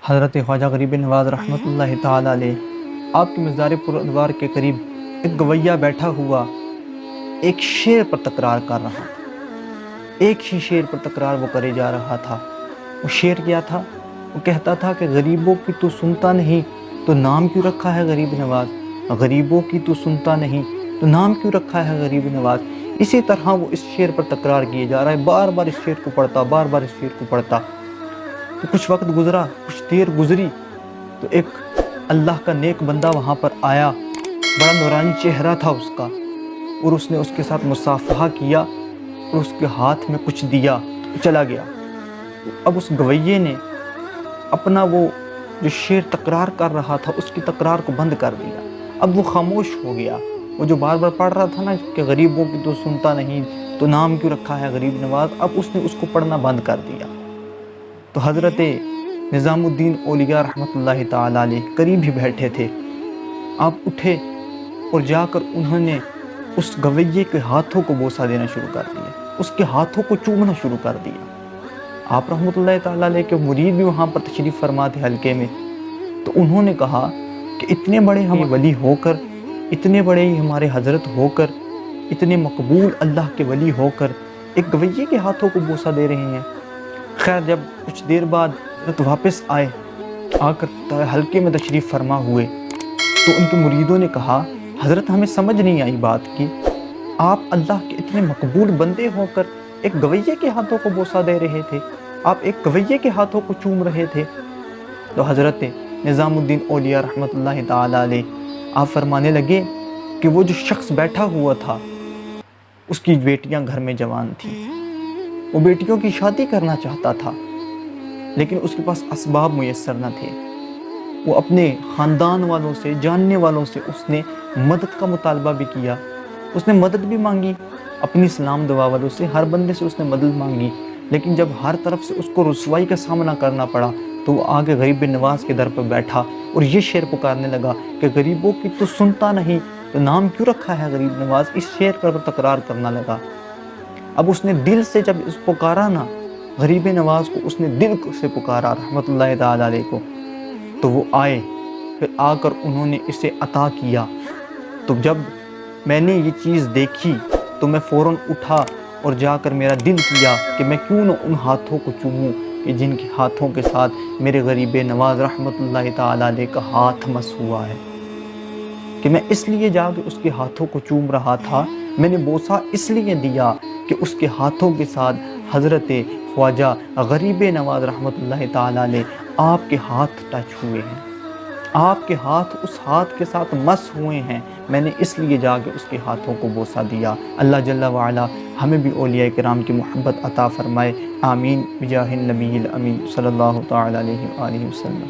حضرت خواجہ غریب نواز رحمۃ اللہ تعالیٰ علیہ آپ کے مزار پرانوار کے قریب ایک گویّا بیٹھا ہوا ایک شعر پر تکرار کر رہا تھا۔ ایک ہی شعر پر تکرار وہ کرے جا رہا تھا۔ وہ شعر کیا تھا؟ وہ کہتا تھا کہ غریبوں کی تو سنتا نہیں تو نام کیوں رکھا ہے غریب نواز، غریبوں کی تو سنتا نہیں تو نام کیوں رکھا ہے غریب نواز۔ اسی طرح وہ اس شعر پر تکرار کیے جا رہا ہے، بار بار اس شعر کو پڑھتا، بار بار اس شعر کو پڑھتا۔ تو کچھ وقت گزرا، کچھ دیر گزری تو ایک اللہ کا نیک بندہ وہاں پر آیا، بڑا نورانی چہرہ تھا اس کا، اور اس نے اس کے ساتھ مصافحہ کیا اور اس کے ہاتھ میں کچھ دیا، چلا گیا۔ اب اس گویے نے اپنا وہ جو شعر تکرار کر رہا تھا اس کی تکرار کو بند کر دیا۔ اب وہ خاموش ہو گیا۔ وہ جو بار بار پڑھ رہا تھا نا کہ غریبوں کی تو سنتا نہیں تو نام کیوں رکھا ہے غریب نواز، اب اس نے اس کو پڑھنا بند کر دیا۔ تو حضرت نظام الدین اولیاء رحمۃ اللہ تعالیٰ علیہ قریب ہی بیٹھے تھے۔ آپ اٹھے اور جا کر انہوں نے اس گویے کے ہاتھوں کو بوسہ دینا شروع کر دیا، اس کے ہاتھوں کو چومنا شروع کر دیا۔ آپ رحمۃ اللہ تعالیٰ علیہ کے مرید بھی وہاں پر تشریف فرما تھے حلقے میں، تو انہوں نے کہا کہ اتنے بڑے ہم ولی ہو کر، اتنے بڑے ہی ہمارے حضرت ہو کر، اتنے مقبول اللہ کے ولی ہو کر ایک گویے کے ہاتھوں کو بوسہ دے رہے ہیں۔ خیر جب کچھ دیر بعد حضرت واپس آئے، آ کر حلقے میں تشریف فرما ہوئے، تو ان کے مریدوں نے کہا حضرت ہمیں سمجھ نہیں آئی بات کی، آپ اللہ کے اتنے مقبول بندے ہو کر ایک گویے کے ہاتھوں کو بوسہ دے رہے تھے، آپ ایک گویے کے ہاتھوں کو چوم رہے تھے۔ تو حضرت نظام الدین اولیاء رحمۃ اللہ تعالیٰ علیہ آپ فرمانے لگے کہ وہ جو شخص بیٹھا ہوا تھا اس کی بیٹیاں گھر میں جوان تھیں، وہ بیٹیوں کی شادی کرنا چاہتا تھا لیکن اس کے پاس اسباب میسر نہ تھے۔ وہ اپنے خاندان والوں سے، جاننے والوں سے اس نے مدد کا مطالبہ بھی کیا، اس نے مدد بھی مانگی، اپنی سلام دعا والوں سے، ہر بندے سے اس نے مدد مانگی، لیکن جب ہر طرف سے اس کو رسوائی کا سامنا کرنا پڑا تو وہ آگے غریب نواز کے در پر بیٹھا اور یہ شعر پکارنے لگا کہ غریبوں کی تو سنتا نہیں تو نام کیوں رکھا ہے غریب نواز۔ اس شعر پر تکرار کرنا لگا۔ اب اس نے دل سے جب اس پکارا نا غریب نواز کو، اس نے دل سے پکارا رحمۃ اللہ تعالیٰ علیہ کو، تو وہ آئے، پھر آ کر انہوں نے اسے عطا کیا۔ تو جب میں نے یہ چیز دیکھی تو میں فوراً اٹھا اور جا کر میرا دل کیا کہ میں کیوں نہ ان ہاتھوں کو چوموں کہ جن کے ہاتھوں کے ساتھ میرے غریب نواز رحمۃ اللہ تعالیٰ علیہ کا ہاتھ مس ہوا ہے، کہ میں اس لیے جا کے اس کے ہاتھوں کو چوم رہا تھا، میں نے بوسہ اس لیے دیا کہ اس کے ہاتھوں کے ساتھ حضرت خواجہ غریب نواز رحمۃ اللہ تعالیٰ علیہ آپ کے ہاتھ ٹچ ہوئے ہیں، آپ کے ہاتھ اس ہاتھ کے ساتھ مس ہوئے ہیں، میں نے اس لیے جا کے اس کے ہاتھوں کو بوسہ دیا۔ اللہ جل وعلا ہمیں بھی اولیاء کرام کی محبت عطا فرمائے، آمین بجاہ النبی الامین صلی اللہ تعالیٰ علیہ وآلہ وسلم۔